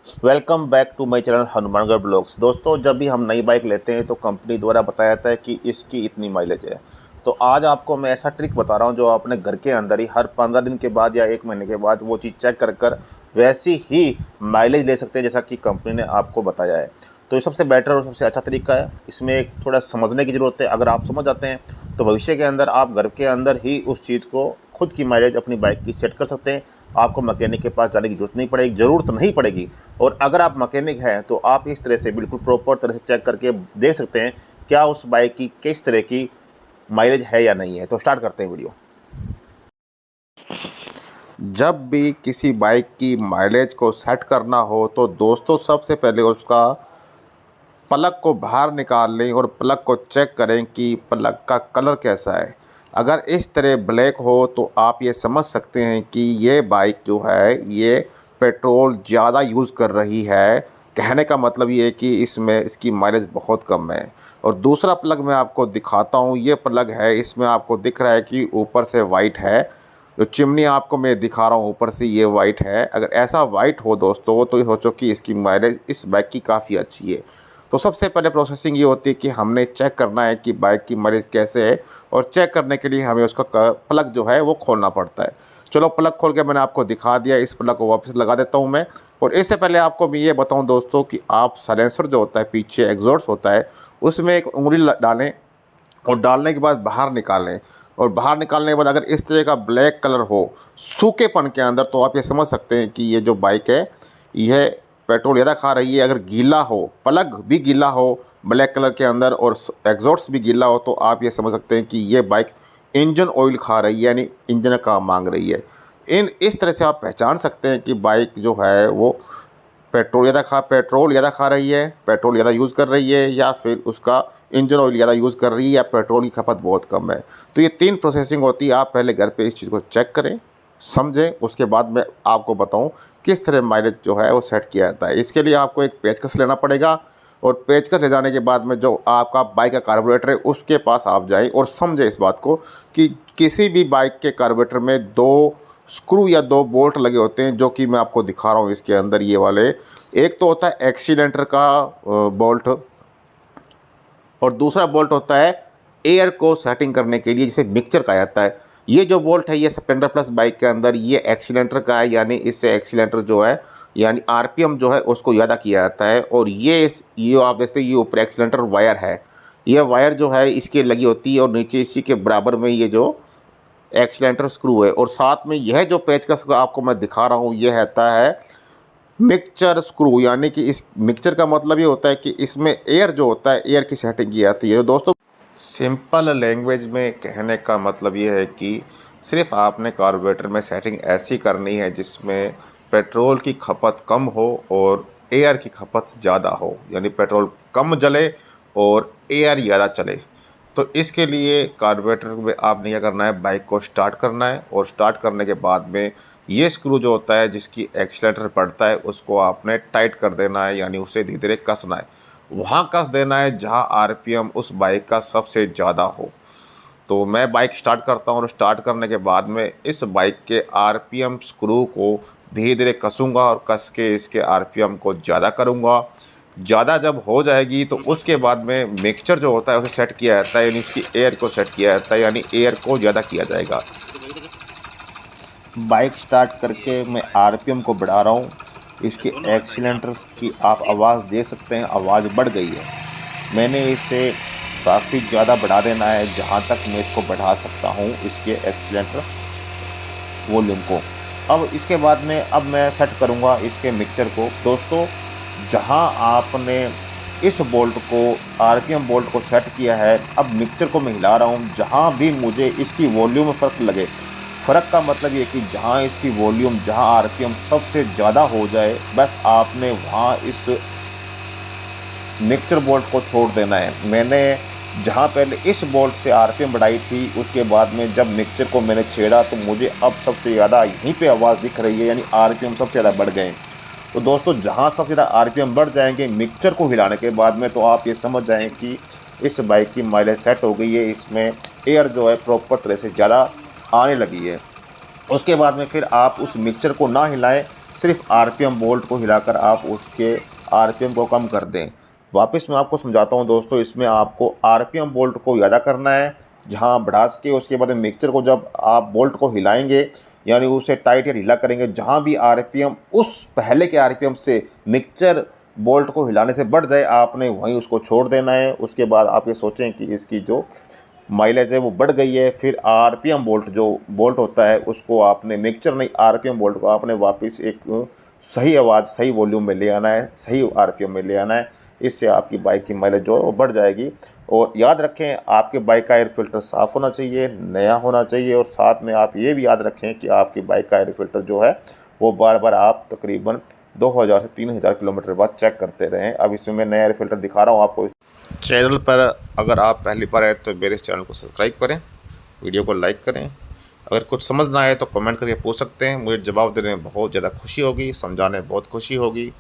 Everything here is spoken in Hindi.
Welcome back to my channel Hanumangarh blogs. दोस्तों, जब भी हम नई बाइक लेते हैं तो कंपनी द्वारा बताया जाता है कि इसकी इतनी माइलेज है। तो आज आपको मैं ऐसा ट्रिक बता रहा हूं जो आपने घर के अंदर ही हर 15 दिन के बाद या 1 महीने के बाद वो चीज़ चेक कर वैसी ही माइलेज ले सकते हैं जैसा कि कंपनी ने आपको बताया है। तो ये सबसे बेटर और सबसे अच्छा तरीका है। इसमें एक थोड़ा समझने की ज़रूरत है। अगर आप समझ जाते हैं तो भविष्य के अंदर आप घर के अंदर ही उस चीज़ को खुद की माइलेज अपनी बाइक की सेट कर सकते हैं। आपको मैकेनिक के पास जाने की ज़रूरत नहीं पड़ेगी। और अगर आप मैकेनिक हैं तो आप इस तरह से बिल्कुल प्रॉपर तरह से चेक करके देख सकते हैं क्या उस बाइक की किस तरह की माइलेज है या नहीं है। तो स्टार्ट करते हैं वीडियो। जब भी किसी बाइक की माइलेज को सेट करना हो तो दोस्तों सबसे पहले उसका प्लग को बाहर निकाल लें और प्लग को चेक करें कि प्लग का कलर कैसा है। अगर इस तरह ब्लैक हो तो आप ये समझ सकते हैं कि ये बाइक जो है ये पेट्रोल ज़्यादा यूज़ कर रही है। कहने का मतलब ये है कि इसमें इसकी माइलेज बहुत कम है। और दूसरा प्लग मैं आपको दिखाता हूँ, ये प्लग है, इसमें आपको दिख रहा है कि ऊपर से वाइट है। जो चिमनी आपको मैं दिखा रहा हूँ ऊपर से ये वाइट है। अगर ऐसा वाइट हो दोस्तों तो ये सोचो कि इसकी माइलेज इस बाइक की काफ़ी अच्छी है। तो सबसे पहले प्रोसेसिंग ये होती है कि हमने चेक करना है कि बाइक की माइलेज कैसे है, और चेक करने के लिए हमें उसका प्लग जो है वो खोलना पड़ता है। चलो प्लग खोल के मैंने आपको दिखा दिया। इस प्लग को वापस लगा देता हूँ मैं। और इससे पहले आपको मैं ये बताऊँ दोस्तों कि आप साइलेंसर जो होता है, पीछे एग्जॉस्ट होता है, उसमें एक उंगली डालें और डालने के बाद बाहर निकालें। और बाहर निकालने के बाद अगर इस तरह का ब्लैक कलर हो सूखेपन के अंदर तो आप ये समझ सकते हैं कि ये जो बाइक है यह पेट्रोल ज़्यादा खा रही है। अगर गीला हो, प्लग भी गीला हो ब्लैक कलर के अंदर और एग्जॉस्ट भी गीला हो तो आप ये समझ सकते हैं कि ये बाइक इंजन ऑयल खा रही है, यानी इंजन का मांग रही है। इस तरह से आप पहचान सकते हैं कि बाइक जो है वो पेट्रोल ज़्यादा खा रही है, पेट्रोल ज़्यादा यूज़ कर रही है, या फिर उसका इंजन ऑयल ज़्यादा यूज़ कर रही है, या पेट्रोल की खपत बहुत कम है। तो ये 3 प्रोसेसिंग होती है। आप पहले घर पे इस चीज़ को चेक करें, समझें, उसके बाद मैं आपको बताऊं किस तरह माइलेज जो है वो सेट किया जाता है। इसके लिए आपको एक पेचकस लेना पड़ेगा, और पेचकस ले जाने के बाद में जो आपका बाइक का कार्बोरेटर है उसके पास आप जाएँ और समझें इस बात को कि किसी भी बाइक के कार्बोरेटर में 2 स्क्रू या 2 बोल्ट लगे होते हैं, जो कि मैं आपको दिखा रहा हूँ इसके अंदर ये वाले। एक तो होता है एक्सीलेटर का बोल्ट, और दूसरा बोल्ट होता है एयर को सेटिंग करने के लिए, जिसे मिक्सचर कहा जाता है। ये जो बोल्ट है ये स्प्लेंडर प्लस बाइक के अंदर ये एक्सीलेटर का है, यानी इससे एक्सीलेटर जो है यानी आरपीएम जो है उसको ज़्यादा किया जाता है। और ये आप देखते हैं ये ऊपर एक्सीलेटर वायर है, ये वायर जो है इसके लगी होती है, और नीचे इसी के बराबर में ये जो एक्सीलेटर स्क्रू है। और साथ में यह जो पेचकस आपको मैं दिखा रहा हूँ ये रहता है मिक्सचर स्क्रू, यानी कि इस मिक्सचर का मतलब ये होता है कि इसमें एयर जो होता है एयर की सेटिंग की जाती है। दोस्तों सिंपल लैंग्वेज में कहने का मतलब ये है कि सिर्फ आपने कार्बोरेटर में सेटिंग ऐसी करनी है जिसमें पेट्रोल की खपत कम हो और एयर की खपत ज़्यादा हो, यानी पेट्रोल कम जले और एयर ज़्यादा चले। तो इसके लिए कार्बोरेटर में आपने क्या करना है, बाइक को स्टार्ट करना है, और स्टार्ट करने के बाद में ये स्क्रू जो होता है जिसकी एक्सीलेटर पड़ता है उसको आपने टाइट कर देना है, यानी उसे धीरे धीरे कसना है। वहाँ कस देना है जहाँ आरपीएम उस बाइक का सबसे ज़्यादा हो। तो मैं बाइक स्टार्ट करता हूँ, और स्टार्ट करने के बाद में इस बाइक के आरपीएम स्क्रू को धीरे धीरे कसूँगा, और कस के इसके आरपीएम को ज़्यादा करूँगा। ज़्यादा जब हो जाएगी तो उसके बाद में मिक्सचर जो होता है उसे सेट किया जाता है, यानी इसकी एयर को सेट किया जाता है, यानी एयर को ज़्यादा किया जाएगा। बाइक स्टार्ट करके मैं आरपीएम को बढ़ा रहा हूँ। इसके एक्सीलेटर्स की आप आवाज़ दे सकते हैं, आवाज़ बढ़ गई है। मैंने इसे काफ़ी ज़्यादा बढ़ा देना है जहाँ तक मैं इसको बढ़ा सकता हूँ, इसके एक्सीलेटर वॉल्यूम को। अब इसके बाद में अब मैं सेट करूँगा इसके मिक्सचर को। दोस्तों जहाँ आपने इस बोल्ट को आरपीएम बोल्ट को सेट किया है, अब मिक्सचर को मैं हिला रहा हूँ। जहाँ भी मुझे इसकी वॉल्यूम में फ़र्क लगे, फ़र्क का मतलब ये कि जहाँ इसकी वॉल्यूम, जहाँ आरपीएम सबसे ज़्यादा हो जाए, बस आपने वहाँ इस मिक्सचर बोल्ट को छोड़ देना है। मैंने जहाँ पहले इस बोल्ट से आरपीएम बढ़ाई थी, उसके बाद में जब मिक्सचर को मैंने छेड़ा तो मुझे अब सबसे ज़्यादा यहीं पे आवाज़ दिख रही है, यानी आरपीएम सबसे ज़्यादा बढ़ गए। तो दोस्तों जहाँ सबसे ज़्यादा आरपीएम बढ़ जाएंगे मिक्सचर को हिलाने के बाद में, तो आप ये समझ जाएँ कि इस बाइक की माइलेज सेट हो गई है, इसमें एयर जो है प्रॉपर तरह से ज़्यादा आने लगी है। उसके बाद में फिर आप उस मिक्सचर को ना हिलाएं, सिर्फ आरपीएम बोल्ट को हिलाकर आप उसके आरपीएम को कम कर दें। वापस मैं आपको समझाता हूं दोस्तों, इसमें आपको आरपीएम बोल्ट को ज़्यादा करना है, जहां बढ़ास के उसके बाद मिक्सचर को जब आप बोल्ट को हिलाएंगे यानी उसे टाइट या ढीला करेंगे, जहां भी आरपीएम उस पहले के आरपीएम से मिक्सचर बोल्ट को हिलाने से बढ़ जाए, आपने वहीं उसको छोड़ देना है। उसके बाद आप ये सोचें कि इसकी जो माइलेज है वो बढ़ गई है, फिर आरपीएम बोल्ट जो बोल्ट होता है उसको आपने मिक्सचर नहीं, आरपीएम बोल्ट को आपने वापस एक सही आवाज़ सही वॉल्यूम में ले आना है, सही आरपीएम में ले आना है। इससे आपकी बाइक की माइलेज जो है वो बढ़ जाएगी। और याद रखें, आपके बाइक का एयर फ़िल्टर साफ़ होना चाहिए, नया होना चाहिए। और साथ में आप ये भी याद रखें कि आपकी बाइक का एयर फ़िल्टर जो है वो बार बार आप तकरीबन 2000 से 3000 किलोमीटर बाद चेक करते रहें। अब इसमें मैं नया एयर फ़िल्टर दिखा रहा हूँ आपको चैनल पर। अगर आप पहली बार आए तो मेरे इस चैनल को सब्सक्राइब करें, वीडियो को लाइक करें। अगर कुछ समझ ना आए तो कमेंट करके पूछ सकते हैं, मुझे जवाब देने में बहुत ज़्यादा खुशी होगी, समझाने में बहुत खुशी होगी।